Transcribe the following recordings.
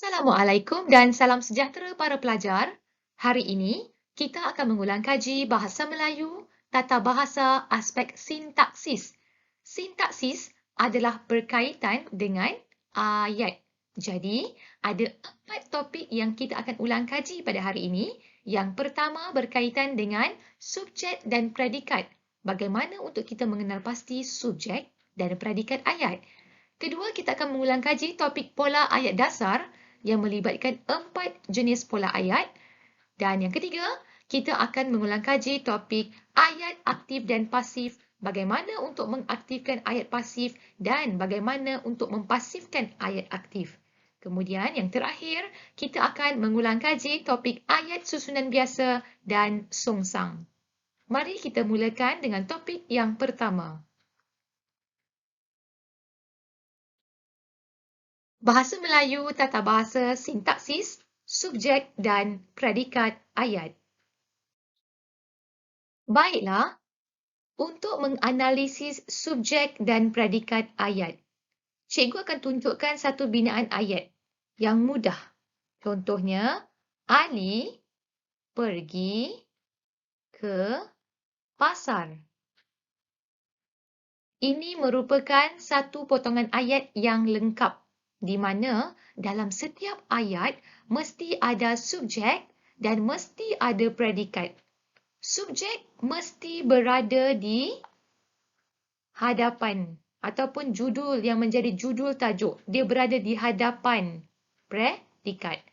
Assalamualaikum dan salam sejahtera para pelajar. Hari ini, kita akan mengulang kaji Bahasa Melayu, Tata Bahasa Aspek Sintaksis. Sintaksis adalah berkaitan dengan ayat. Jadi, ada 4 topik yang kita akan ulang kaji pada hari ini. Yang pertama berkaitan dengan subjek dan predikat. Bagaimana untuk kita mengenal pasti subjek dan predikat ayat. Kedua, kita akan mengulang kaji topik pola ayat dasar yang melibatkan 4 jenis pola ayat. Dan yang ketiga, kita akan mengulang kaji topik ayat aktif dan pasif, bagaimana untuk mengaktifkan ayat pasif dan bagaimana untuk mempasifkan ayat aktif. Kemudian yang terakhir, kita akan mengulang kaji topik ayat susunan biasa dan songsang. Mari kita mulakan dengan topik yang pertama. Bahasa Melayu Tata Bahasa Sintaksis, Subjek dan Predikat Ayat. Baiklah, untuk menganalisis subjek dan predikat ayat, cikgu akan tunjukkan satu binaan ayat yang mudah. Contohnya, Ali pergi ke pasar. Ini merupakan satu potongan ayat yang lengkap, di mana dalam setiap ayat mesti ada subjek dan mesti ada predikat. Subjek mesti berada di hadapan ataupun judul yang menjadi judul tajuk. Dia berada di hadapan predikat.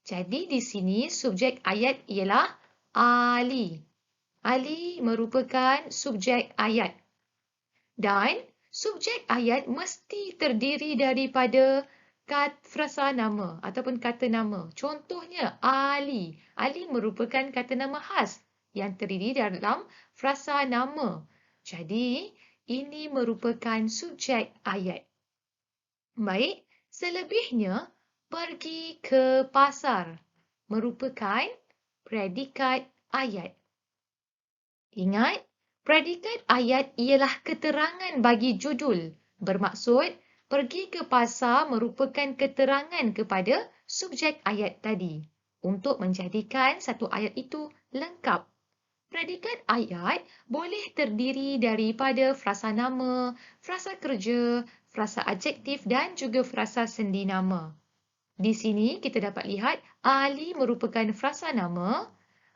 Jadi di sini subjek ayat ialah Ali. Ali merupakan subjek ayat. Dan subjek ayat mesti terdiri daripada frasa nama ataupun kata nama. Contohnya Ali. Ali merupakan kata nama khas yang terdiri dalam frasa nama. Jadi, ini merupakan subjek ayat. Baik, selebihnya pergi ke pasar merupakan predikat ayat. Ingat, predikat ayat ialah keterangan bagi judul. Bermaksud, pergi ke pasar merupakan keterangan kepada subjek ayat tadi untuk menjadikan satu ayat itu lengkap. Predikat ayat boleh terdiri daripada frasa nama, frasa kerja, frasa adjektif dan juga frasa sendi nama. Di sini kita dapat lihat Ali merupakan frasa nama,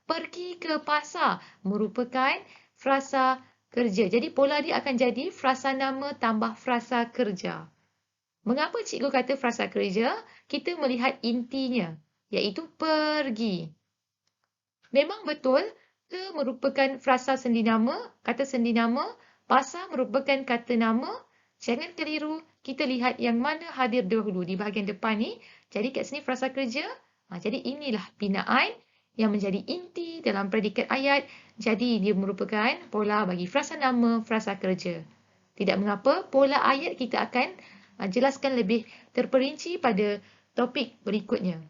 pergi ke pasar merupakan frasa kerja. Jadi pola dia akan jadi frasa nama tambah frasa kerja. Mengapa cikgu kata frasa kerja? Kita melihat intinya, iaitu pergi. Memang betul, ke merupakan frasa sendi nama, kata sendi nama, pasar merupakan kata nama. Jangan keliru, kita lihat yang mana hadir dahulu di bahagian depan ni. Jadi kat sini frasa kerja. Jadi inilah binaan yang menjadi inti dalam predikat ayat. Jadi dia merupakan pola bagi frasa nama, frasa kerja. Tidak mengapa, pola ayat kita akan jelaskan lebih terperinci pada topik berikutnya.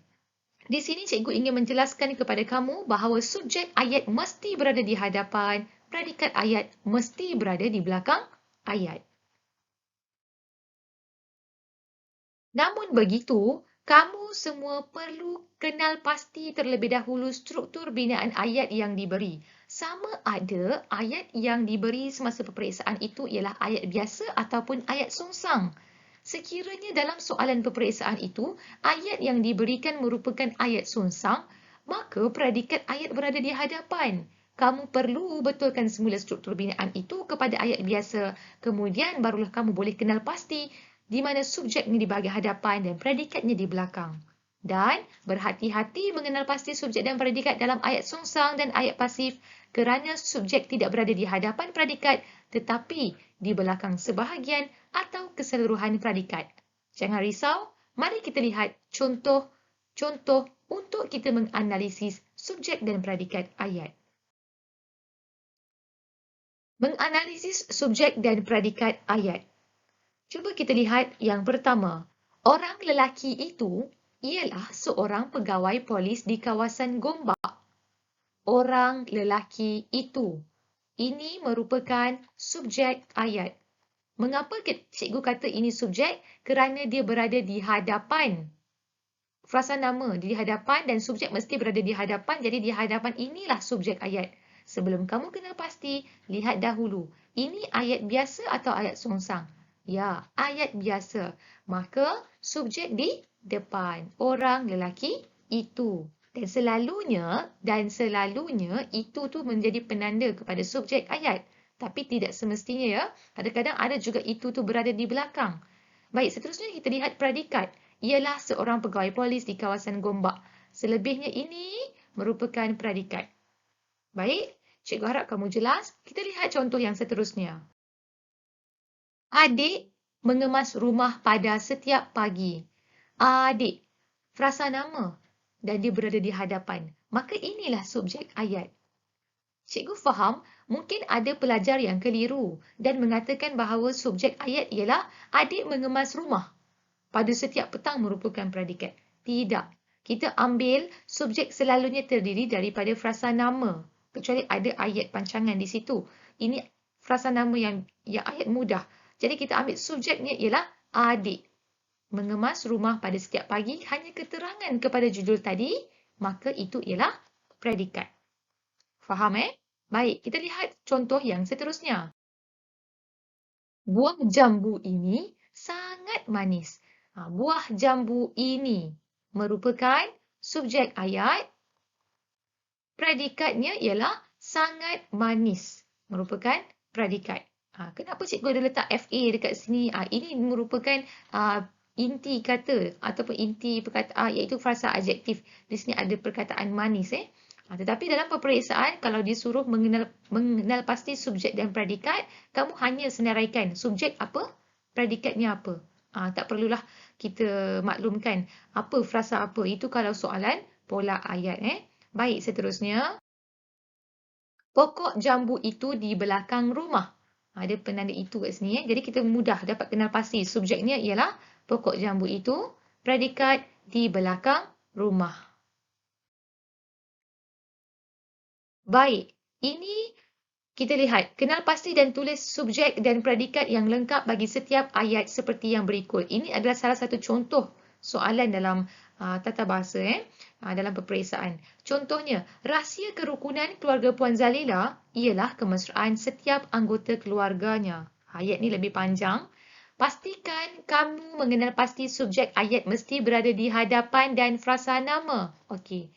Di sini cikgu ingin menjelaskan kepada kamu bahawa subjek ayat mesti berada di hadapan, predikat ayat mesti berada di belakang ayat. Namun begitu, kamu semua perlu kenal pasti terlebih dahulu struktur binaan ayat yang diberi. Sama ada ayat yang diberi semasa peperiksaan itu ialah ayat biasa ataupun ayat songsang. Sekiranya dalam soalan peperiksaan itu, ayat yang diberikan merupakan ayat songsang, maka predikat ayat berada di hadapan. Kamu perlu betulkan semula struktur binaan itu kepada ayat biasa. Kemudian barulah kamu boleh kenal pasti di mana subjeknya di bahagian hadapan dan predikatnya di belakang. Dan berhati-hati mengenal pasti subjek dan predikat dalam ayat songsang dan ayat pasif kerana subjek tidak berada di hadapan predikat tetapi di belakang sebahagian atau keseluruhan predikat. Jangan risau, mari kita lihat contoh-contoh untuk kita menganalisis subjek dan predikat ayat. Menganalisis subjek dan predikat ayat. Cuba kita lihat yang pertama. Orang lelaki itu ialah seorang pegawai polis di kawasan Gombak. Orang lelaki itu. Ini merupakan subjek ayat. Mengapa cikgu kata ini subjek? Kerana dia berada di hadapan. frasa nama di hadapan dan subjek mesti berada di hadapan. Jadi di hadapan inilah subjek ayat. Sebelum kamu kenal pasti, lihat dahulu. Ini ayat biasa atau ayat songsang? Ya, ayat biasa. Maka subjek di depan. Orang lelaki itu. Dan selalunya itu tu menjadi penanda kepada subjek ayat. Tapi tidak semestinya ya. Kadang-kadang ada juga itu tu berada di belakang. Baik, seterusnya kita lihat predikat. Ialah seorang pegawai polis di kawasan Gombak. Selebihnya ini merupakan predikat. Baik, cikgu harap kamu jelas. Kita lihat contoh yang seterusnya. Adik mengemas rumah pada setiap pagi. Adik, frasa nama dan dia berada di hadapan. Maka inilah subjek ayat. Cikgu faham mungkin ada pelajar yang keliru dan mengatakan bahawa subjek ayat ialah adik mengemas rumah. Pada setiap petang merupakan predikat. Tidak. Kita ambil subjek selalunya terdiri daripada frasa nama. Kecuali ada ayat pancangan di situ. Ini frasa nama yang ayat mudah. Jadi kita ambil subjeknya ialah adik. Mengemas rumah pada setiap pagi hanya keterangan kepada judul tadi, maka itu ialah predikat. Faham Baik, kita lihat contoh yang seterusnya. Buah jambu ini sangat manis. Buah jambu ini merupakan subjek ayat. Predikatnya ialah sangat manis. Merupakan predikat. Kenapa cikgu ada letak FA dekat sini? Ini merupakan inti kata ataupun inti perkataan iaitu frasa adjektif. Di sini ada perkataan manis. Tetapi dalam peperiksaan, kalau disuruh mengenal pasti subjek dan predikat, kamu hanya senaraikan subjek apa, predikatnya apa. Tak perlulah kita maklumkan apa frasa apa. Itu kalau soalan pola ayat. Baik, seterusnya. Pokok jambu itu di belakang rumah. Ada penanda itu kat sini. Jadi kita mudah dapat kenal pasti. Subjeknya ialah pokok jambu itu, predikat di belakang rumah. Baik, ini kita lihat. Kenal pasti dan tulis subjek dan predikat yang lengkap bagi setiap ayat seperti yang berikut. Ini adalah salah satu contoh soalan dalam tata bahasa dalam peperiksaan. Contohnya, rahsia kerukunan keluarga Puan Zalila ialah kemesraan setiap anggota keluarganya. Ayat ni lebih panjang. Pastikan kamu mengenal pasti subjek ayat mesti berada di hadapan dan frasa nama. Okey.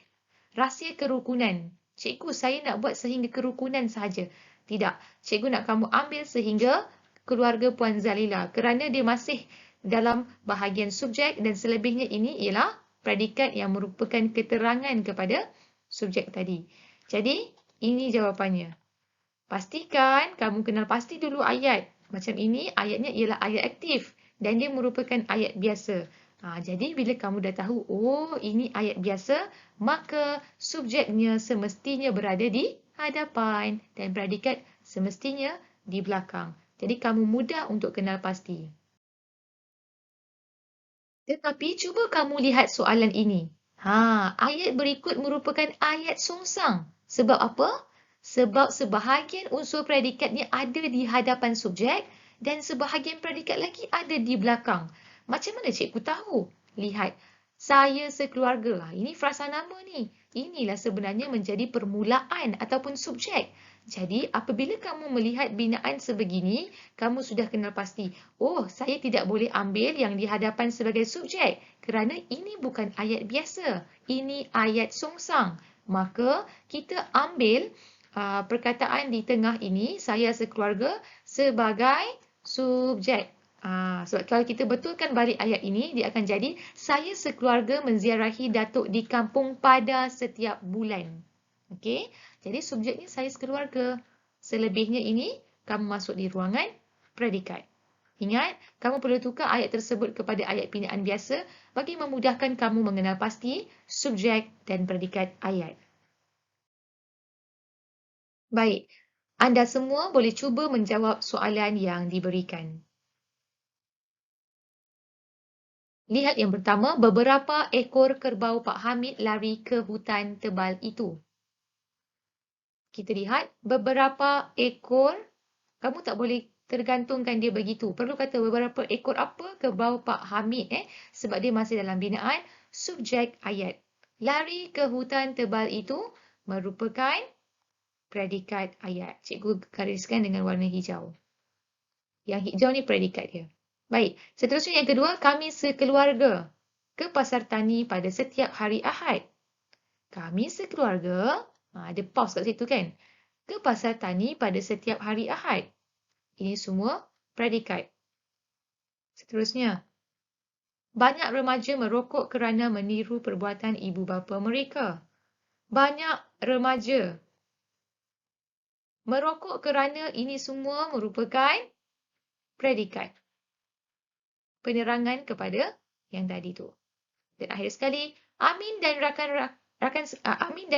Rahsia kerukunan. Cikgu, saya nak buat sehingga kerukunan sahaja. Tidak. Cikgu nak kamu ambil sehingga keluarga Puan Zalila. Kerana dia masih dalam bahagian subjek dan selebihnya ini ialah predikat yang merupakan keterangan kepada subjek tadi. Jadi, ini jawapannya. Pastikan kamu kenal pasti dulu ayat. Macam ini, ayatnya ialah ayat aktif. Dan dia merupakan ayat biasa. Jadi bila kamu dah tahu, oh ini ayat biasa, maka subjeknya semestinya berada di hadapan dan predikat semestinya di belakang. Jadi kamu mudah untuk kenal pasti. Tetapi cuba kamu lihat soalan ini. Ayat berikut merupakan ayat songsang. Sebab apa? Sebab sebahagian unsur predikatnya ada di hadapan subjek dan sebahagian predikat lagi ada di belakang. Macam mana cikgu tahu? Lihat, saya sekeluarga. Ini frasa nama ni. Inilah sebenarnya menjadi permulaan ataupun subjek. Jadi, apabila kamu melihat binaan sebegini, kamu sudah kenal pasti. Oh, saya tidak boleh ambil yang di hadapan sebagai subjek. Kerana ini bukan ayat biasa. Ini ayat songsang. Maka, kita ambil perkataan di tengah ini, saya sekeluarga, sebagai subjek. Sebab kalau kita betulkan balik ayat ini, dia akan jadi saya sekeluarga menziarahi datuk di kampung pada setiap bulan. Okey, jadi subjeknya saya sekeluarga. Selebihnya ini kamu masuk di ruangan predikat. Ingat, kamu perlu tukar ayat tersebut kepada ayat pinaan biasa bagi memudahkan kamu mengenal pasti subjek dan predikat ayat. Baik, anda semua boleh cuba menjawab soalan yang diberikan. Lihat yang pertama, beberapa ekor kerbau Pak Hamid lari ke hutan tebal itu. Kita lihat, beberapa ekor, kamu tak boleh tergantungkan dia begitu. Perlu kata beberapa ekor apa kerbau Pak Hamid sebab dia masih dalam binaan. subjek ayat. Lari ke hutan tebal itu merupakan predikat ayat. Cikgu gariskan dengan warna hijau. Yang hijau ni predikat dia. Baik, seterusnya yang kedua, kami sekeluarga ke pasar tani pada setiap hari Ahad. Kami sekeluarga, ada pause kat situ kan? Ke pasar tani pada setiap hari Ahad. Ini semua predikat. Seterusnya, banyak remaja merokok kerana meniru perbuatan ibu bapa mereka. Banyak remaja merokok kerana ini semua merupakan predikat. Penerangan kepada yang tadi tu. Dan akhir sekali, Amin dan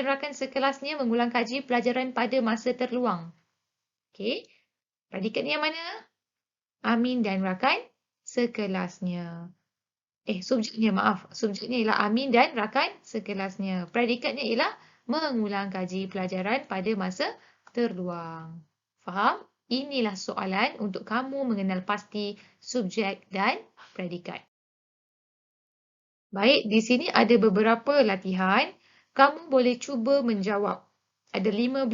rakan sekelasnya mengulang kaji pelajaran pada masa terluang. Okey. Predikat ni yang mana? Amin dan rakan sekelasnya. Subjeknya, maaf. Subjeknya ialah Amin dan rakan sekelasnya. Predikatnya ialah mengulang kaji pelajaran pada masa terluang. Faham? Inilah soalan untuk kamu mengenal pasti subjek dan predikat. Baik, di sini ada beberapa latihan. Kamu boleh cuba menjawab. Ada 15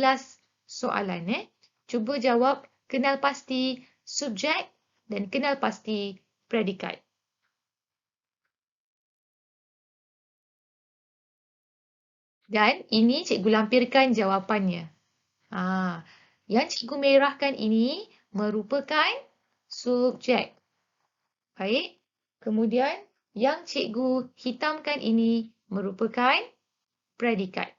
soalan. Cuba jawab, kenal pasti subjek dan kenal pasti predikat. Dan ini cikgu lampirkan jawapannya. Yang cikgu merahkan ini merupakan subjek. Baik. Kemudian yang cikgu hitamkan ini merupakan predikat.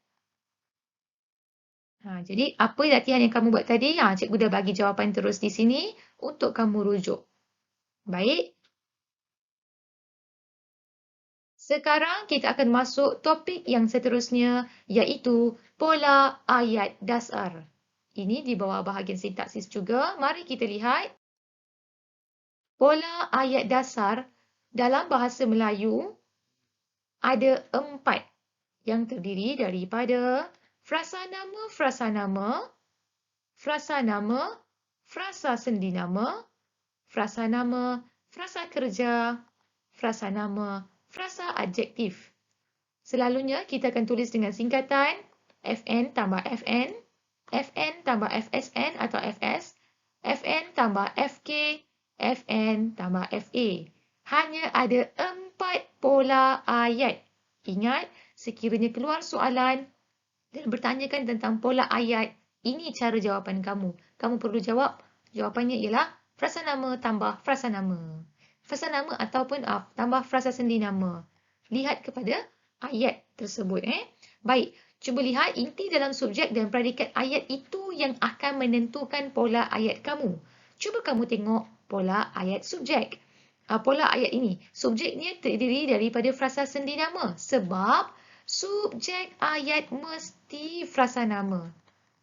Jadi apa latihan yang kamu buat tadi? Cikgu dah bagi jawapan terus di sini untuk kamu rujuk. Baik. Sekarang kita akan masuk topik yang seterusnya, iaitu pola ayat dasar. Ini di bawah bahagian sintaksis juga. Mari kita lihat. Pola ayat dasar dalam bahasa Melayu ada 4 yang terdiri daripada frasa nama, frasa nama, frasa nama, frasa sendinama, frasa nama, frasa kerja, frasa nama, frasa adjektif. Selalunya kita akan tulis dengan singkatan FN tambah FN, FN tambah FSN atau FS, FN tambah FK, FN tambah FA. Hanya ada 4 pola ayat. Ingat, sekiranya keluar soalan dan bertanyakan tentang pola ayat, ini cara jawapan kamu. Kamu perlu jawab, jawapannya ialah frasa nama tambah frasa nama. Frasa nama ataupun tambah frasa sendinama. Lihat kepada ayat tersebut. Baik, cuba lihat inti dalam subjek dan predikat ayat itu yang akan menentukan pola ayat kamu. Cuba kamu tengok pola ayat subjek. Pola ayat ini, subjeknya terdiri daripada frasa sendinama sebab subjek ayat mesti frasa nama.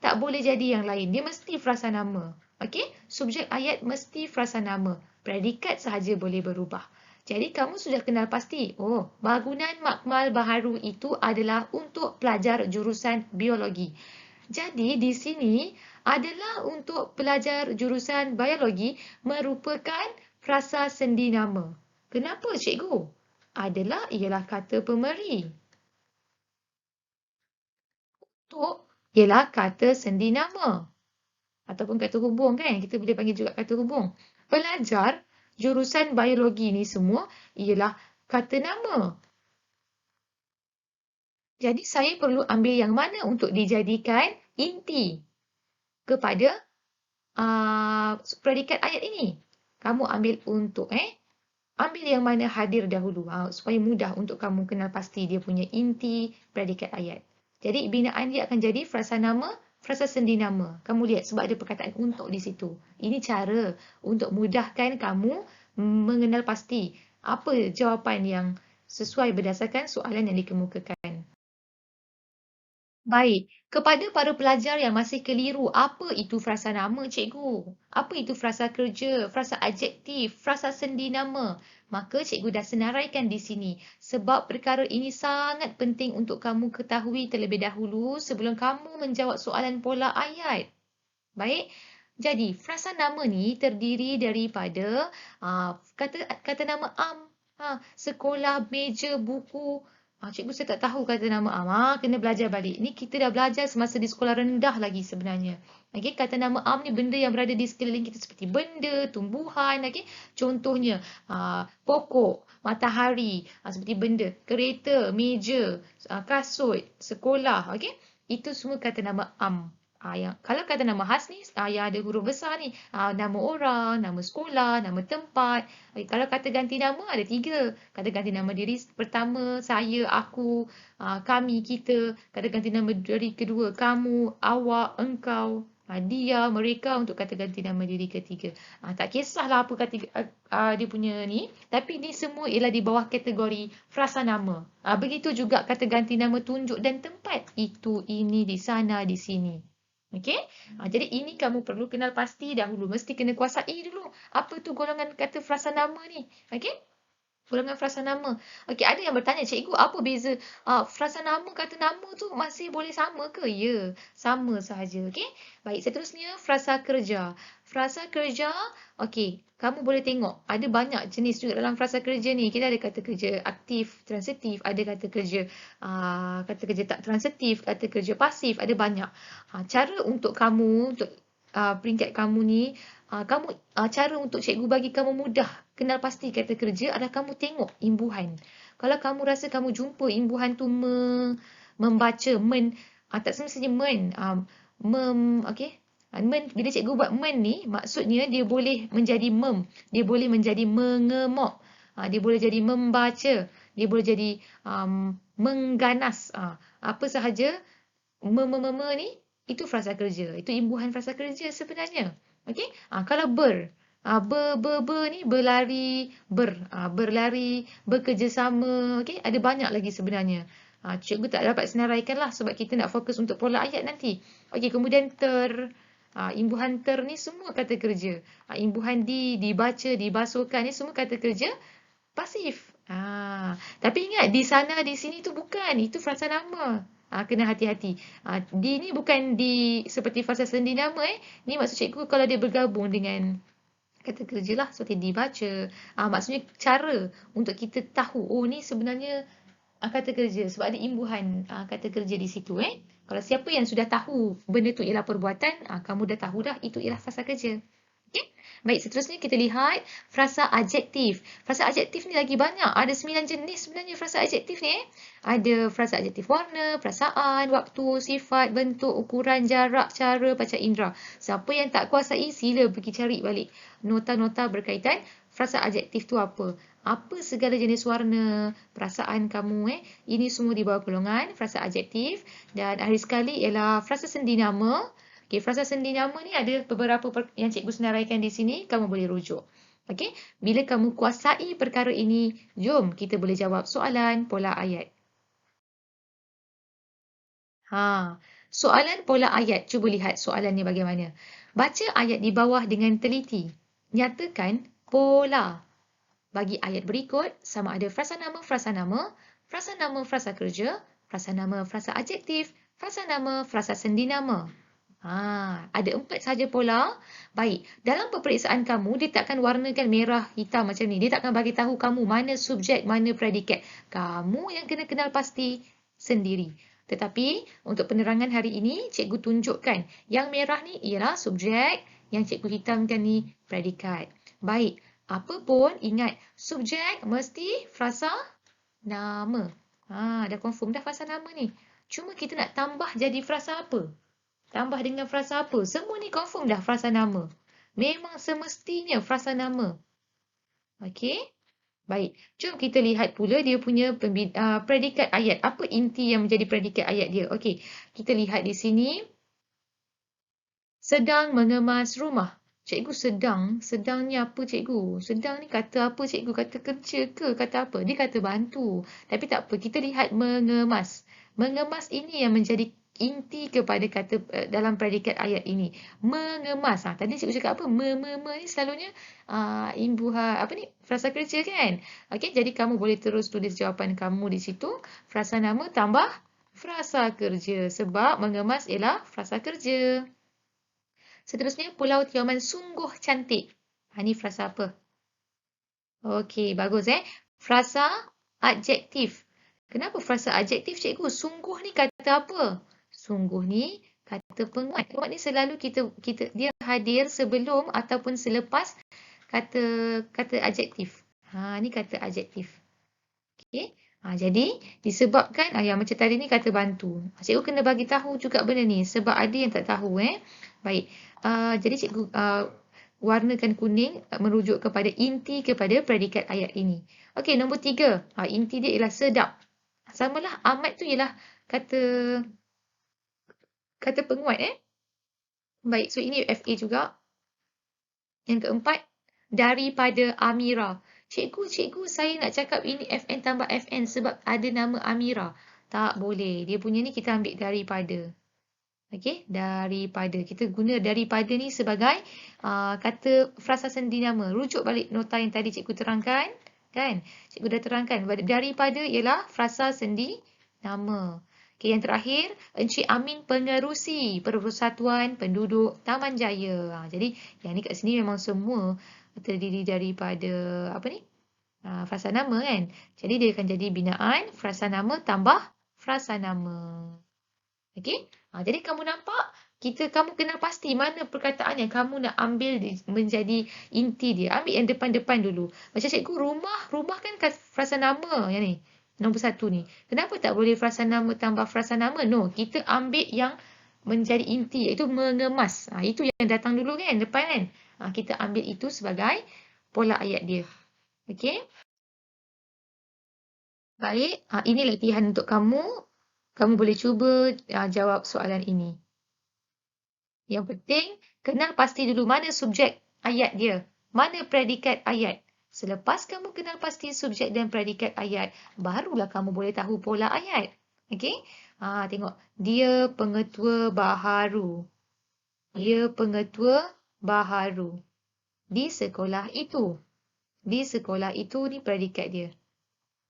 Tak boleh jadi yang lain, dia mesti frasa nama. Okey, subjek ayat mesti frasa nama. Predikat sahaja boleh berubah. Jadi kamu sudah kenal pasti, bangunan makmal baharu itu adalah untuk pelajar jurusan biologi. Jadi di sini adalah untuk pelajar jurusan biologi merupakan frasa sendinama. Kenapa cikgu? Adalah ialah kata pemberi. Untuk ialah kata sendinama. Ataupun kata hubung kan? Kita boleh panggil juga kata hubung. Pelajar jurusan biologi ni semua ialah kata nama. Jadi saya perlu ambil yang mana untuk dijadikan inti kepada predikat ayat ini. Kamu ambil untuk ambil yang mana hadir dahulu supaya mudah untuk kamu kenal pasti dia punya inti predikat ayat. Jadi binaan dia akan jadi frasa nama, frasa sendinama. Kamu lihat sebab ada perkataan untuk di situ. Ini cara untuk mudahkan kamu mengenal pasti apa jawapan yang sesuai berdasarkan soalan yang dikemukakan. Baik, kepada para pelajar yang masih keliru, apa itu frasa nama, cikgu? Apa itu frasa kerja, frasa adjektif, frasa sendinama? Maka cikgu dah senaraikan di sini. Sebab perkara ini sangat penting untuk kamu ketahui terlebih dahulu sebelum kamu menjawab soalan pola ayat. Baik, jadi frasa nama ni terdiri daripada kata nama am, Sekolah, meja, buku. Cikgu saya tak tahu kata nama am. Kena belajar balik. Ni kita dah belajar semasa di sekolah rendah lagi sebenarnya. Okey, kata nama am ni benda yang berada di sekeliling kita seperti benda, tumbuhan, okey. Contohnya, pokok, matahari, seperti benda, kereta, meja, kasut, sekolah, okey. Itu semua kata nama am. Yang kalau kata nama khas ni, yang ada huruf besar ni, nama orang, nama sekolah, nama tempat. Okay, kalau kata ganti nama ada 3. Kata ganti nama diri pertama, saya, aku, kami, kita. Kata ganti nama diri kedua, kamu, awak, engkau, dia, mereka untuk kata ganti nama diri ketiga. Tak kisahlah apa kata dia punya ni. Tapi ni semua ialah di bawah kategori frasa nama. Begitu juga kata ganti nama tunjuk dan tempat. Itu, ini, di sana, di sini. Okey? Jadi ini kamu perlu kenal pasti dahulu. Mesti kena kuasai dulu. Apa tu golongan kata frasa nama ni? Okey? Golongan frasa nama. Okey, ada yang bertanya, cikgu, apa beza frasa nama, kata nama tu masih boleh sama ke? Ya, sama sahaja. Okey? Baik, seterusnya frasa kerja. Frasa kerja, okey, kamu boleh tengok ada banyak jenis juga dalam frasa kerja ni. Kita ada kata kerja aktif, transitif, ada kata kerja tak transitif, kata kerja pasif, ada banyak. Cara untuk kamu, untuk peringkat kamu ni, cara untuk cikgu bagi kamu mudah kenal pasti kata kerja adalah kamu tengok imbuhan. Kalau kamu rasa kamu jumpa imbuhan tu membaca, tak semestinya okey. Bila cikgu buat ni, maksudnya dia boleh menjadi dia boleh menjadi mengemok, dia boleh jadi membaca, dia boleh jadi mengganas. Apa sahaja ni, itu frasa kerja. Itu imbuhan frasa kerja sebenarnya. Okey? Kalau ni berlari, berlari, bekerjasama. Okey? Ada banyak lagi sebenarnya. Cikgu tak dapat senaraikan lah sebab kita nak fokus untuk pola ayat nanti. Okey, kemudian imbuhan ni semua kata kerja. Imbuhan dibaca, dibasuhkan ni semua kata kerja pasif. Tapi ingat, di sana, di sini tu bukan. Itu frasa nama. Kena hati-hati. Di ni bukan seperti frasa sendi nama. Ni maksud cikgu kalau dia bergabung dengan kata kerja lah. Seperti dibaca. Maksudnya cara untuk kita tahu. Oh, ni sebenarnya kata kerja. Sebab ada imbuhan kata kerja di situ. Kalau siapa yang sudah tahu benda tu ialah perbuatan, kamu dah tahu dah itu ialah frasa kerja. Okay? Baik, seterusnya kita lihat frasa adjektif. Frasa adjektif ni lagi banyak. Ada 9 jenis sebenarnya frasa adjektif ni. Ada frasa adjektif warna, perasaan, waktu, sifat, bentuk, ukuran, jarak, cara, panca indera. Siapa yang tak kuasai, sila pergi cari balik nota-nota berkaitan frasa adjektif tu apa. Apa segala jenis warna, perasaan kamu. Ini semua di bawah golongan frasa adjektif. Dan akhir sekali ialah frasa sendi nama. Okey, frasa sendi nama ni ada beberapa yang cikgu senaraikan di sini, kamu boleh rujuk. Okey, bila kamu kuasai perkara ini, jom kita boleh jawab soalan pola ayat. Soalan pola ayat. Cuba lihat soalannya bagaimana. Baca ayat di bawah dengan teliti. Nyatakan pola. Bagi ayat berikut, sama ada frasa nama, frasa kerja, frasa nama, frasa adjektif, frasa nama, frasa sendi nama. Ada 4 sahaja pola. Baik, dalam peperiksaan kamu, dia takkan warnakan merah, hitam macam ni. Dia takkan bagi tahu kamu mana subjek, mana predikat. Kamu yang kena kenal pasti sendiri. Tetapi, untuk penerangan hari ini, cikgu tunjukkan. Yang merah ni ialah subjek, yang cikgu hitamkan ni predikat. Baik, apa pun ingat, subjek mesti frasa nama. Dah confirm dah frasa nama ni. Cuma kita nak tambah jadi frasa apa? Tambah dengan frasa apa? Semua ni confirm dah frasa nama. Memang semestinya frasa nama. Okey? Baik. Jom kita lihat pula dia punya predikat ayat. Apa inti yang menjadi predikat ayat dia? Okey. Kita lihat di sini. Sedang mengemas rumah. Cikgu sedang. Sedang ni apa cikgu? Sedang ni kata apa cikgu? Kata kerja ke? Kata apa? Dia kata bantu. Tapi tak apa. Kita lihat mengemas. Mengemas ini yang menjadi inti kepada kata dalam predikat ayat ini. Mengemas. Tadi cikgu cakap apa? Ni selalunya imbuhan apa ni? Frasa kerja kan? Okey, jadi kamu boleh terus tulis jawapan kamu di situ. Frasa nama tambah frasa kerja. Sebab mengemas ialah frasa kerja. Seterusnya, Pulau Tioman sungguh cantik. Ini frasa apa? Okey, bagus Frasa adjektif. Kenapa frasa adjektif, cikgu? Sungguh ni kata apa? Sungguh ni kata penguat. Penguat ni selalu dia hadir sebelum ataupun selepas kata adjektif. Ni kata adjektif. Okey. Jadi disebabkan yang macam tadi ni kata bantu. Cikgu kena bagi tahu juga benda ni sebab ada yang tak tahu Baik. Jadi cikgu warnakan kuning merujuk kepada inti kepada predikat ayat ini. Okey, nombor 3. Inti dia ialah sedap. Samalah amat tu ialah kata penguat Baik, so ini FA juga. Yang keempat, daripada Amira. Cikgu, saya nak cakap ini FN tambah FN sebab ada nama Amira. Tak boleh. Dia punya ni kita ambil daripada. Okey, daripada. Kita guna daripada ni sebagai kata frasa sendi nama. Rujuk balik nota yang tadi cikgu terangkan. Kan? Cikgu dah terangkan. Daripada ialah frasa sendi nama. Okey, yang terakhir, Encik Amin pengerusi Persatuan Penduduk Taman Jaya. Jadi, yang ni kat sini memang semua terdiri daripada frasa nama kan. Jadi, dia akan jadi binaan frasa nama tambah frasa nama. Okey? Jadi, kamu nampak kamu kena pasti mana perkataan yang kamu nak ambil menjadi inti dia. Ambil yang depan-depan dulu. Macam cikgu, rumah kan frasa nama yang ni. Nombor 1 ni. Kenapa tak boleh frasa nama tambah frasa nama? No, kita ambil yang menjadi inti iaitu mengemas. Itu yang datang dulu kan, depan kan. Kita ambil itu sebagai pola ayat dia. Okey? Baik, ini latihan untuk kamu. Kamu boleh cuba jawab soalan ini. Yang penting, kenal pasti dulu mana subjek ayat dia. Mana predikat ayat. Selepas kamu kenal pasti subjek dan predikat ayat, barulah kamu boleh tahu pola ayat. Okey? Tengok. Dia pengetua baharu. Dia pengetua baharu. Di sekolah itu. Di sekolah itu ni predikat dia.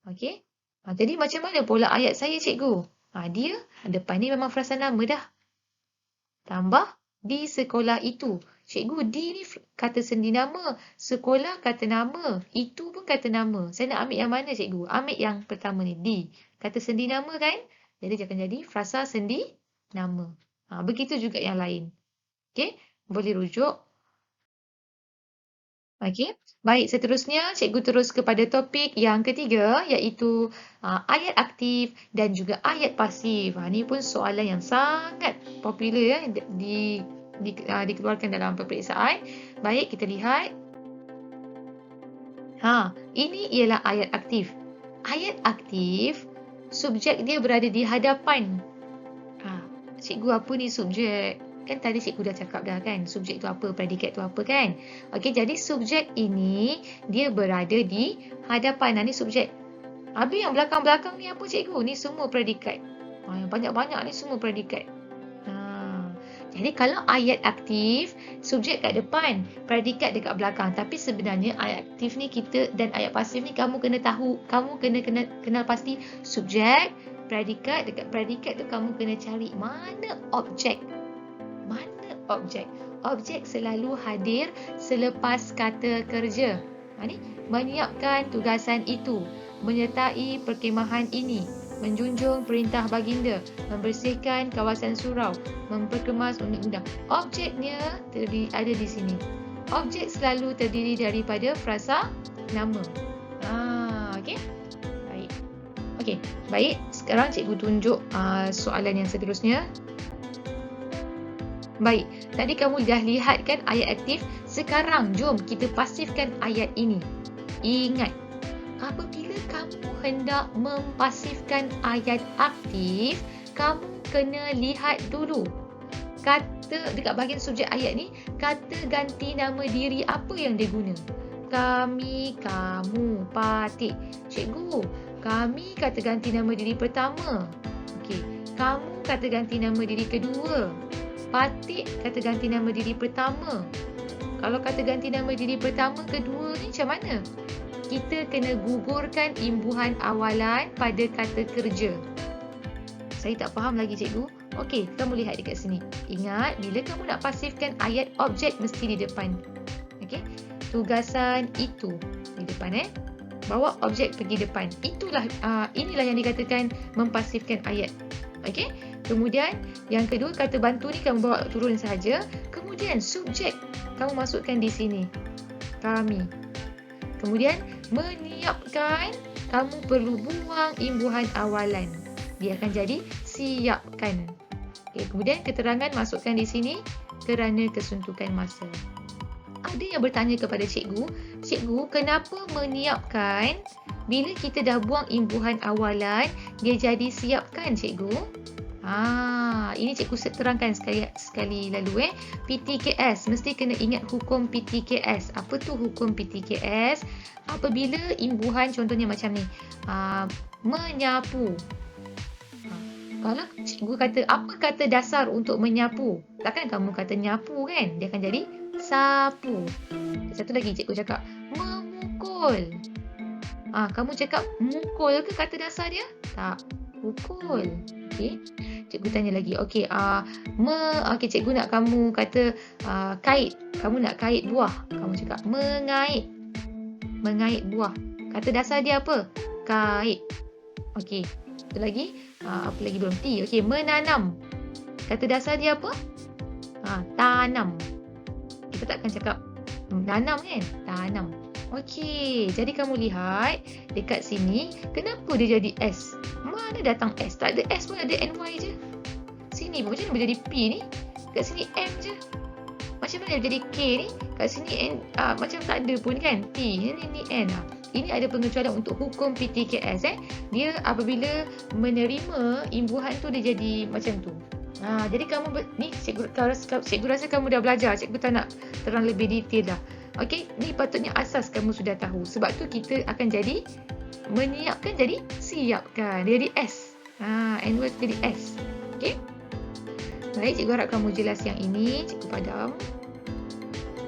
Okey? Jadi macam mana pola ayat saya, cikgu? Dia depan ni memang frasa nama dah. Tambah di sekolah itu. Cikgu, di ni kata sendi nama. Sekolah kata nama. Itu pun kata nama. Saya nak ambil yang mana, cikgu? Ambil yang pertama ni, di. Kata sendi nama kan? Jadi, dia akan jadi frasa sendi nama. Begitu juga yang lain. Okey? Boleh rujuk. Okey. Baik, seterusnya cikgu terus kepada topik yang ketiga iaitu ayat aktif dan juga ayat pasif. Ini pun soalan yang sangat popular dikeluarkan dalam peperiksaan. Baik, kita lihat. Ini ialah ayat aktif. Ayat aktif, subjek dia berada di hadapan. Cikgu, apa ni subjek? Kan tadi cikgu dah cakap dah kan, subjek tu apa, predikat tu apa kan? Okey, jadi subjek ini dia berada di hadapan. Ni subjek. Habis yang belakang-belakang ni apa, cikgu? Ni semua predikat. Yang banyak-banyak ni semua predikat. Jadi kalau ayat aktif, subjek kat depan, predikat dekat belakang. Tapi sebenarnya ayat aktif ni dan ayat pasif ni kamu kena tahu, kamu kena kenal pasti subjek, predikat, dekat predikat tu kamu kena cari mana objek. Mana objek? Objek selalu hadir selepas kata kerja. Ni menyiapkan tugasan itu, menyertai perkhemahan ini, menjunjung perintah baginda, membersihkan kawasan surau, memperkemas undang-undang. Objeknya ada di sini. Objek selalu terdiri daripada frasa nama. Okey. Baik. Okey, baik. Sekarang cikgu tunjuk soalan yang seterusnya. Baik, tadi kamu dah lihat kan ayat aktif. Sekarang jom kita pasifkan ayat ini. Ingat, apabila kamu hendak mempasifkan ayat aktif, kamu kena lihat dulu. Kata dekat bahagian subjek ayat ni, kata ganti nama diri apa yang dia guna? Kami, kamu, patik. Cikgu, kami kata ganti nama diri pertama. Okey, kamu kata ganti nama diri kedua. Patik kata ganti nama diri pertama. Kalau kata ganti nama diri pertama, kedua ni macam mana? Kita kena gugurkan imbuhan awalan pada kata kerja. Saya tak faham lagi, cikgu. Okey, kamu lihat dekat sini. Ingat, bila kamu nak pasifkan ayat, objek mesti di depan. Okey, tugasan itu di depan Bawa objek pergi depan. Inilah yang dikatakan mempasifkan ayat. Okey. Kemudian yang kedua, kata bantu ni kamu bawa turun saja. Kemudian subjek kamu masukkan di sini. Kami. Kemudian menyiapkan, kamu perlu buang imbuhan awalan. Dia akan jadi siapkan. Okay, kemudian keterangan masukkan di sini kerana kesuntukan masa. Ada yang bertanya kepada cikgu, cikgu, kenapa menyiapkan bila kita dah buang imbuhan awalan, dia jadi siapkan, cikgu? Ini cikgu terangkan sekali lalu. PTKS, mesti kena ingat hukum PTKS. Apa tu hukum PTKS? Apabila imbuhan, contohnya macam ni, menyapu. Kalau cikgu kata, apa kata dasar untuk menyapu? Takkan kamu kata nyapu kan? Dia akan jadi sapu. Satu lagi cikgu cakap, memukul. Kamu cakap mukul ke kata dasar dia? Tak, pukul. Okey. Cikgu tanya lagi. Okey, cikgu nak kamu kata kait. Kamu nak kait buah. Kamu cakap mengait. Mengait buah. Kata dasar dia apa? Kait. Okey. Satu lagi. Apa lagi belum? T. Okey, menanam. Kata dasar dia apa? Tanam. Kita takkan cakap nanam kan? Tanam. Okey, jadi kamu lihat dekat sini, kenapa dia jadi S? Mana datang S? Tak ada S pun, ada NY je. Sini pun macam mana jadi P ni? Kat sini M je. Macam mana jadi K ni? Kat sini N, macam tak ada pun kan? T, ni N. Ini ada pengecualian untuk hukum PTKS. Dia apabila menerima imbuhan tu, dia jadi macam tu. Jadi kamu ni cikgu rasa kamu dah belajar. Cikgu tak nak terang lebih detail dah. Okey, ni patutnya asas kamu sudah tahu. Sebab tu kita akan jadi menyiapkan jadi siapkan. Dia jadi S. N-word jadi S. Okey. Baik, cikgu harap kamu jelas yang ini. Cikgu padam.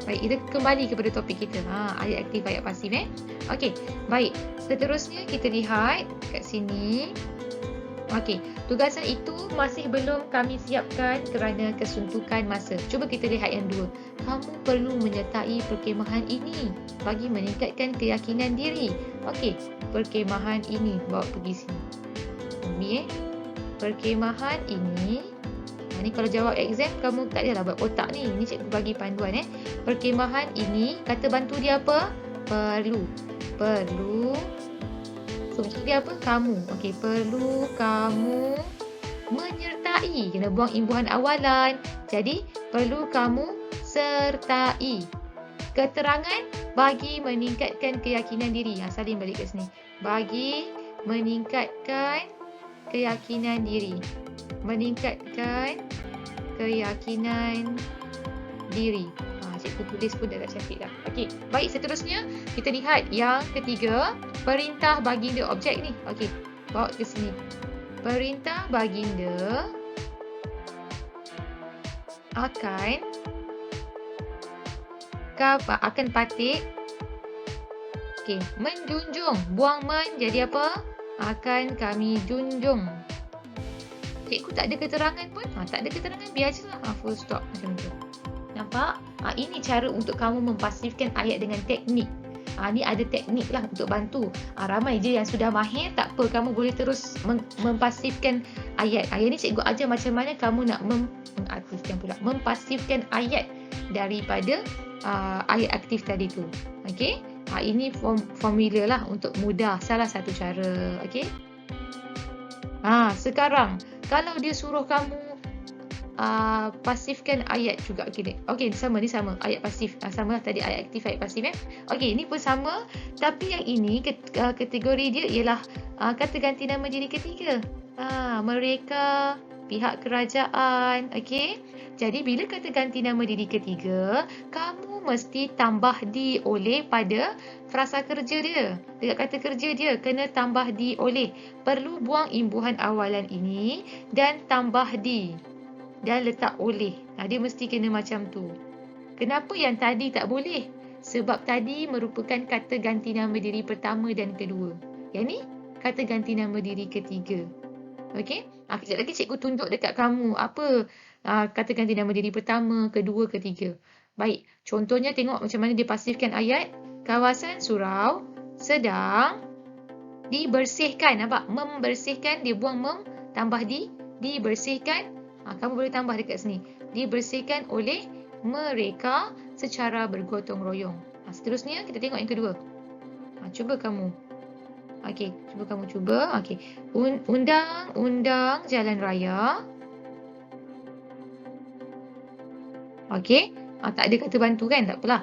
Baik, kita kembali kepada topik kita. Ayat aktif, ayat pasif. Okey, baik. Seterusnya kita lihat kat sini. Okey, tugasan itu masih belum kami siapkan kerana kesuntukan masa. Cuba kita lihat yang dua. Kamu perlu menyertai perkemahan ini bagi meningkatkan keyakinan diri. Okey, perkemahan ini bawa pergi sini. Perkemahan ini. Ni kalau jawab exam, kamu tak payahlah buat otak ni. Ni cikgu bagi panduan. Perkemahan ini, kata bantu dia apa? Perlu. Subjek dia apa? Kamu. Okey, perlu kamu menyertai. Kena buang imbuhan awalan. Jadi, perlu kamu sertai. Keterangan bagi meningkatkan keyakinan diri. Salin balik ke sini. Bagi meningkatkan keyakinan diri. Meningkatkan keyakinan diri. Cikgu tulis pun dah tak cantik dah. Okey, baik, seterusnya kita lihat yang ketiga, perintah baginda objek ni. Okey, bawa ke sini. Perintah baginda akan patik. Okey, menjunjung. Buang men jadi apa? Akan kami junjung. Cikgu tak ada keterangan pun. Tak ada keterangan, biar je lah. Full stop macam tu. Nampak? Ini cara untuk kamu mempasifkan ayat dengan teknik. Ni ada teknik lah untuk bantu. Ramai je yang sudah mahir, tak apa. Kamu boleh terus mempasifkan ayat. Ayat ni cikgu ajar macam mana kamu nak mempasifkan ayat daripada ayat aktif tadi tu. Okey? Ini formula lah untuk mudah. Salah satu cara. Okey? Sekarang, kalau dia suruh kamu pasifkan ayat juga. Okey, sama. Ayat pasif. Sama lah tadi ayat aktif, ayat pasif. Okey, ini pun sama. Tapi yang ini, kategori dia ialah kata ganti nama diri ketiga. Mereka, pihak kerajaan. Okey. Jadi, bila kata ganti nama diri ketiga, kamu mesti tambah di oleh pada frasa kerja dia. Dekat kata kerja dia, kena tambah di oleh. Perlu buang imbuhan awalan ini dan tambah di. Dan letak oleh. Dia mesti kena macam tu. Kenapa yang tadi tak boleh? Sebab tadi merupakan kata ganti nama diri pertama dan kedua. Yang ni, kata ganti nama diri ketiga. Okey? Kejap lagi cikgu tunjuk dekat kamu apa kata ganti nama diri pertama, kedua, ketiga. Baik, contohnya tengok macam mana dia pasifkan ayat. Kawasan surau Sedang dibersihkan. Nampak? Membersihkan, dia buang tambah dibersihkan. Kamu boleh tambah dekat sini. Dibersihkan oleh mereka secara bergotong royong. Seterusnya kita tengok yang kedua. Cuba kamu. Okey, cuba. Okey. Undang-undang jalan raya. Okey. Tak ada kata bantu kan? Tak apalah.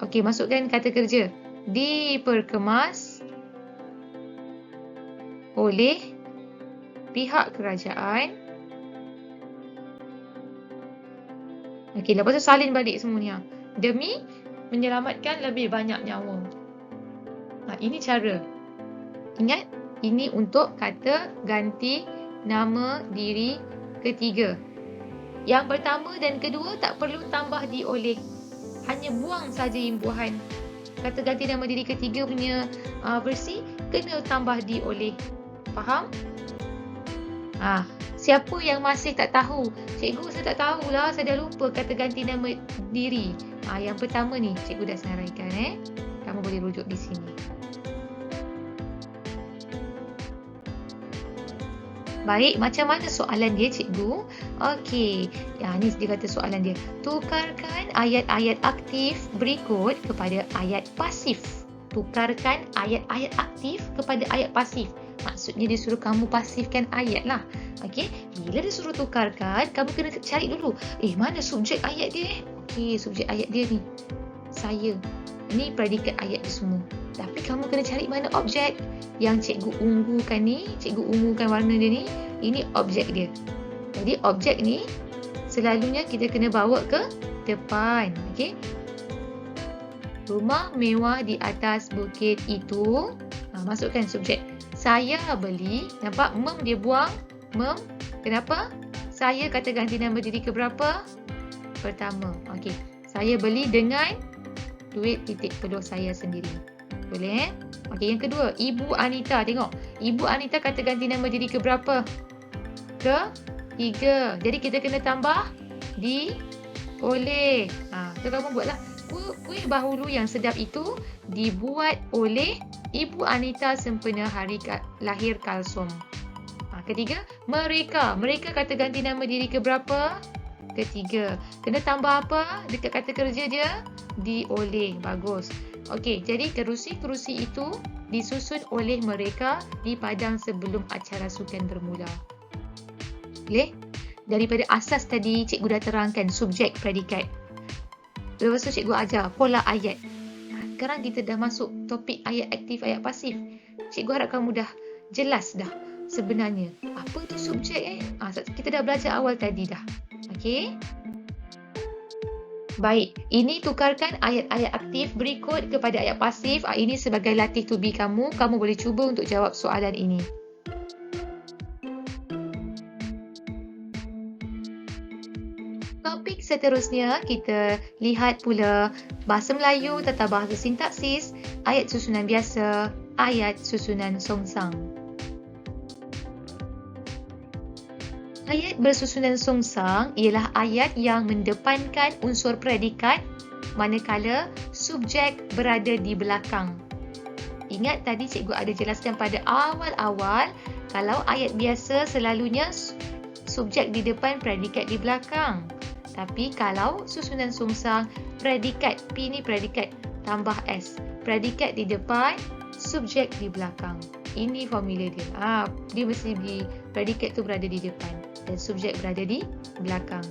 Okey, masukkan kata kerja. Diperkemas oleh pihak kerajaan. Okey, lepas tu salin balik semua ni. Demi menyelamatkan lebih banyak nyawa. Ini cara. Ingat, ini untuk kata ganti nama diri ketiga. Yang pertama dan kedua tak perlu tambah di oleh. Hanya buang saja imbuhan. Kata ganti nama diri ketiga punya versi kena tambah di oleh. Faham? Siapa yang masih tak tahu? Cikgu, saya tak tahulah, saya dah lupa kata ganti nama diri. Yang pertama ni cikgu dah senaraikan. Kamu boleh rujuk di sini. Baik, macam mana soalan dia, cikgu? Okey, ni dia kata soalan dia. Tukarkan ayat-ayat aktif berikut kepada ayat pasif. Tukarkan ayat-ayat aktif kepada ayat pasif. Maksudnya dia suruh kamu pasifkan ayat lah. Okey, bila dia suruh tukarkan, kamu kena cari dulu. Mana subjek ayat dia? Okey, subjek ayat dia ni. Saya. Ini predikat ayat dia semua. Tapi kamu kena cari mana objek. Yang cikgu ungukan ni, cikgu ungukan warna dia ni, ini objek dia. Jadi objek ni selalunya kita kena bawa ke depan. Okey. Rumah mewah di atas bukit itu. Masukkan subjek. Saya beli. Nampak? Dia buang. Kenapa? Saya kata ganti nama diri ke berapa? Pertama. Okey. Saya beli dengan duit titik peluh saya sendiri. Boleh? Okey, yang kedua, Ibu Anita. Tengok. Ibu Anita kata ganti nama diri ke berapa? Ketiga. Jadi kita kena tambah di oleh. So kamu buatlah. Kuih bahulu yang sedap itu dibuat oleh Ibu Anita sempena hari lahir Kalsum. Ketiga, mereka. Mereka kata ganti nama diri ke berapa? Ketiga. Kena tambah apa? Dekat kata kerja dia? Di oleh. Bagus. Okey, jadi kerusi-kerusi itu disusun oleh mereka di padang sebelum acara sukan bermula. Boleh? Daripada asas tadi, cikgu dah terangkan subjek, predikat. Lepas tu cikgu ajar pola ayat. Sekarang kita dah masuk topik ayat aktif, ayat pasif. Cikgu harap kamu dah jelas dah sebenarnya. Apa tu subjek? Kita dah belajar awal tadi dah. Okey? Baik, ini tukarkan ayat-ayat aktif berikut kepada ayat pasif. Ini sebagai latih to be kamu. Kamu boleh cuba untuk jawab soalan ini. Topik seterusnya, kita lihat pula bahasa Melayu, tata bahasa sintaksis, ayat susunan biasa, ayat susunan songsang. Ayat bersusunan songsang ialah ayat yang mendepankan unsur predikat manakala subjek berada di belakang. Ingat tadi cikgu ada jelaskan pada awal-awal, kalau ayat biasa selalunya subjek di depan, predikat di belakang. Tapi kalau susunan songsang, predikat, P ni predikat, tambah S. Predikat di depan, subjek di belakang. Ini formula dia. Dia mesti predikat tu berada di depan dan subjek berada di belakang.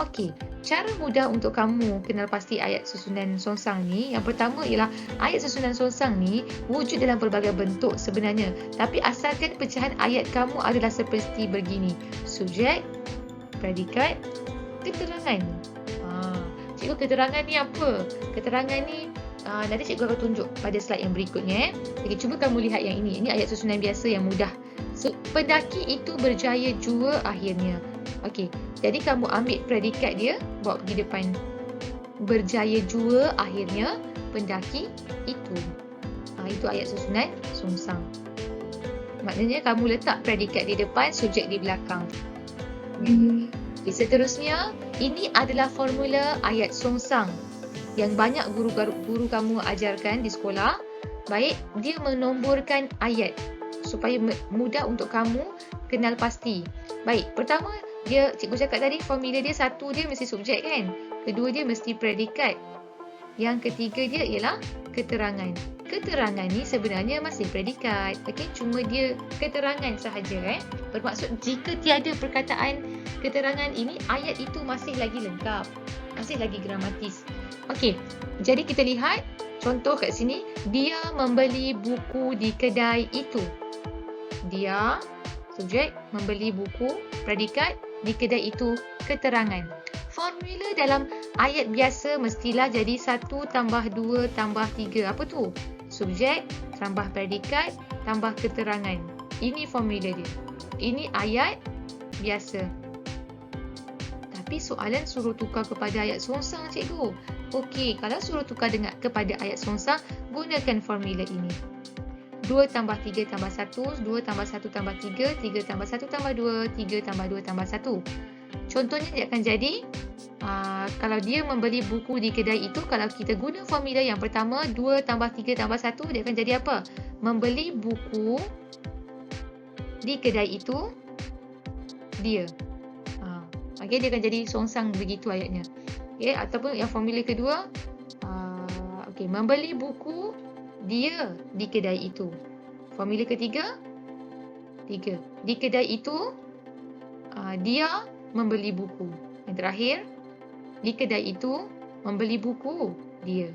Okey, cara mudah untuk kamu kenal pasti ayat susunan songsang ni, yang pertama ialah ayat susunan songsang ni wujud dalam pelbagai bentuk sebenarnya. Tapi asalkan pecahan ayat kamu adalah seperti begini. Subjek, predikat, keterangan. Cikgu, keterangan ni apa? Keterangan ni nanti cikgu akan tunjuk pada slide yang berikutnya. Jadi cuba kamu lihat yang ini. Ini ayat susunan biasa yang mudah. Pendaki itu berjaya jua akhirnya. Okey, jadi kamu ambil predikat dia, bawa pergi depan. Berjaya jua akhirnya pendaki itu. Itu ayat susunan songsang. Maknanya kamu letak predikat di depan, subjek di belakang. Okay, seterusnya, ini adalah formula ayat songsang yang banyak guru kamu ajarkan di sekolah. Baik, dia menomborkan ayat supaya mudah untuk kamu kenal pasti. Baik, pertama cikgu cakap tadi formula dia satu dia mesti subjek kan? Kedua dia mesti predikat. Yang ketiga dia ialah keterangan. Keterangan ni sebenarnya masih predikat. Okey, cuma dia keterangan sahaja Bermaksud jika tiada perkataan keterangan ini, ayat itu masih lagi lengkap. Masih lagi gramatis. Okey, jadi kita lihat contoh kat sini, dia membeli buku di kedai itu. Dia, subjek, membeli buku, predikat, di kedai itu, keterangan. Formula dalam ayat biasa mestilah jadi 1 tambah 2 tambah 3. Apa tu? Subjek tambah predikat tambah keterangan. Ini formula dia. Ini ayat biasa. Tapi soalan suruh tukar kepada ayat songsang, cikgu. Okey, kalau suruh tukar kepada ayat songsang, gunakan formula ini. 2 tambah 3 tambah 1, 2 tambah 1 tambah 3, 3 tambah 1 tambah 2, 3 tambah 2 tambah 1. Contohnya dia akan jadi, kalau dia membeli buku di kedai itu, kalau kita guna formula yang pertama, 2 tambah 3 tambah 1, dia akan jadi apa? Membeli buku di kedai itu, dia. Okay, dia akan jadi songsang begitu ayatnya. Okay, ataupun yang formula kedua, okay, membeli buku dia di kedai itu. Formula ketiga, 3. Di kedai itu, dia membeli buku. Yang terakhir, di kedai itu membeli buku dia.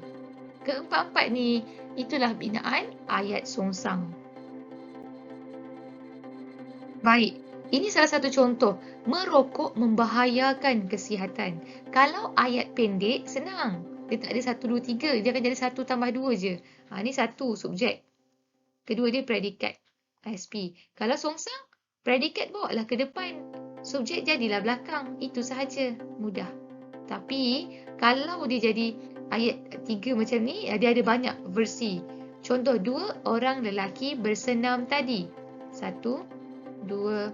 Keempat-empat ni, itulah binaan ayat songsang. Baik, ini salah satu contoh. Merokok membahayakan kesihatan. Kalau ayat pendek, senang. Dia tak ada 1, 2, 3. Dia akan jadi 1 tambah 2 je. Ini 1, subjek. Kedua dia predikat, SP. Kalau songsang, predikat bawa lah ke depan. Subjek jadilah belakang. Itu sahaja. Mudah. Tapi, kalau dia jadi ayat 3 macam ni, dia ada banyak versi. Contoh 2 orang lelaki bersenam tadi. 1, 2,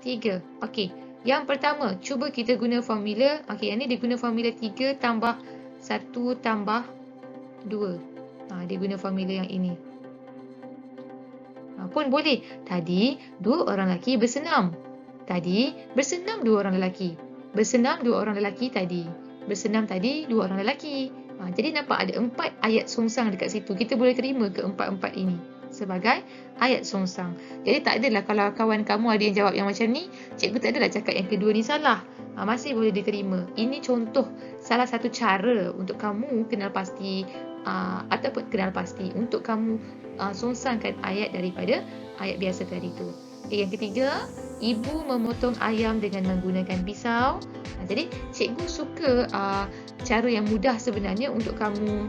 3. Okey. Yang pertama, cuba kita guna formula. Okey, yang ni dia guna formula 3 tambah 1 tambah 2. Dia guna formula yang ini. Pun boleh. Tadi, 2 orang lelaki bersenam. Tadi, bersenam 2 orang lelaki. Bersenam 2 orang lelaki tadi. Bersenam tadi 2 orang lelaki. Jadi nampak ada 4 ayat songsang dekat situ. Kita boleh terima ke 4-4 ini sebagai ayat songsang. Jadi tak adalah kalau kawan kamu ada yang jawab yang macam ni, cikgu tak adalah cakap yang kedua ni salah. Masih boleh diterima. Ini contoh salah satu cara untuk kamu kenal pasti ataupun kenal pasti untuk kamu songsangkan ayat daripada ayat biasa tadi tu. Yang ketiga, ibu memotong ayam dengan menggunakan pisau. Jadi cikgu suka cara yang mudah sebenarnya untuk kamu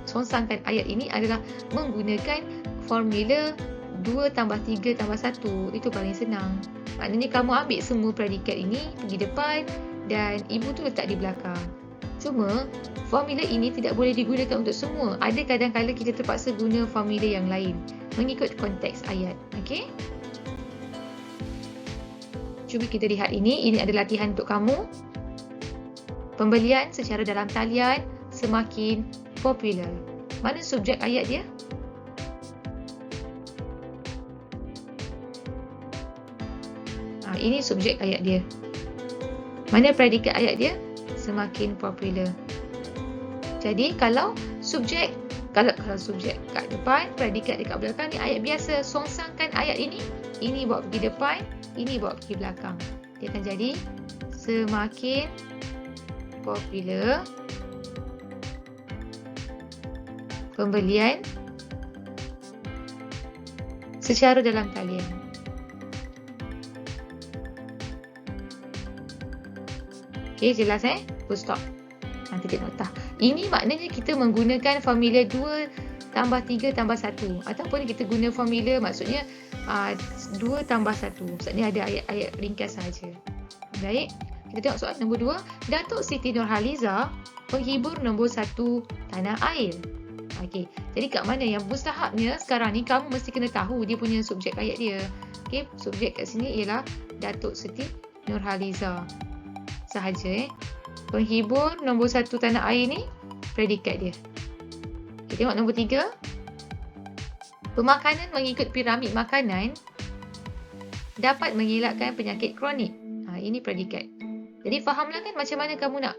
songsangkan ayat ini adalah menggunakan formula 2 tambah 3 tambah 1. Itu paling senang. Maknanya kamu ambil semua predikat ini pergi depan dan ibu tu letak di belakang. Cuma formula ini tidak boleh digunakan untuk semua. Ada kadang-kadang kita terpaksa guna formula yang lain mengikut konteks ayat. Okey? Cuba kita lihat ini. Ini ada latihan untuk kamu. Pembelian secara dalam talian semakin popular. Mana subjek ayat dia? Ini subjek ayat dia. Mana predikat ayat dia? Semakin popular. Jadi kalau subjek kat depan, predikat dekat belakang ni ayat biasa. Songsangkan ayat ini. Ini bawa pergi depan, ini bawa pergi belakang. Dia akan jadi semakin popular pembelian secara dalam talian. Okey, jelas Full stop. Titik nota. Ini maknanya kita menggunakan formula 2 tambah 3 tambah 1. Ataupun kita guna formula maksudnya 2 tambah 1. Maksudnya ada ayat-ayat ringkas sahaja. Baik. Kita tengok soalan nombor 2. Datuk Siti Nurhaliza, penghibur nombor 1 tanah air. Okey. Jadi kat mana yang mustahabnya sekarang ni kamu mesti kena tahu dia punya subjek ayat dia. Okey, subjek kat sini ialah Datuk Siti Nurhaliza. Sahaja Penghibur nombor 1 tanah air ni predikat dia. Okay, tengok nombor 3. Pemakanan mengikut piramid makanan dapat mengelakkan penyakit kronik. Ini predikat. Jadi fahamlah kan macam mana kamu nak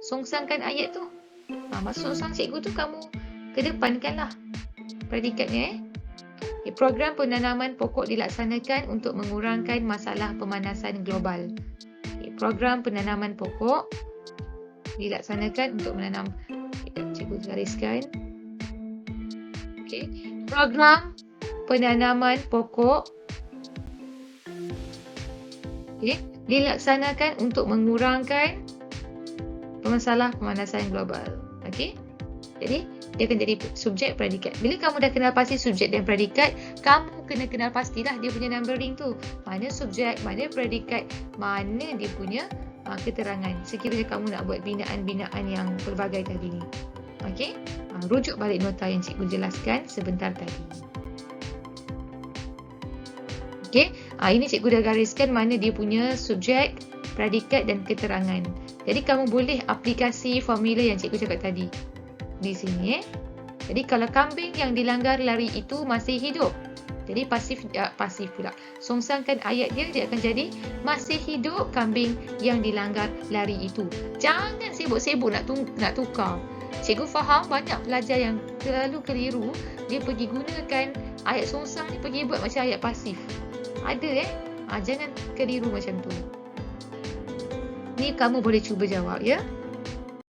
songsangkan ayat tu. Maksud songsang cikgu tu kamu kedepankanlah predikatnya. Okay, program penanaman pokok dilaksanakan untuk mengurangkan masalah pemanasan global. Okay, program penanaman pokok dilaksanakan untuk menanam. Cikgu gariskan. Okay. Program penanaman pokok dilaksanakan untuk mengurangkan masalah pemanasan global. Okey. Jadi dia akan jadi subjek predikat. Bila kamu dah kenal pasti subjek dan predikat, kamu kena kenal pastilah dia punya numbering tu. Mana subjek, mana predikat, mana dia punya keterangan. Sekiranya kamu nak buat binaan-binaan yang pelbagai tadi ni. Okey. Rujuk balik nota yang cikgu jelaskan sebentar tadi. Okey. Ini cikgu dah gariskan mana dia punya subjek, predikat dan keterangan. Jadi kamu boleh aplikasi formula yang cikgu cakap tadi di sini. Jadi kalau kambing yang dilanggar lari itu masih hidup. Jadi pasif pula. Songsangkan ayat dia akan jadi masih hidup kambing yang dilanggar lari itu. Jangan sibuk-sibuk nak tukar. Cikgu faham banyak pelajar yang terlalu keliru. Dia pergi gunakan ayat songsang ni pergi buat macam ayat pasif. Ada jangan keliru macam tu. Ni kamu boleh cuba jawab ya.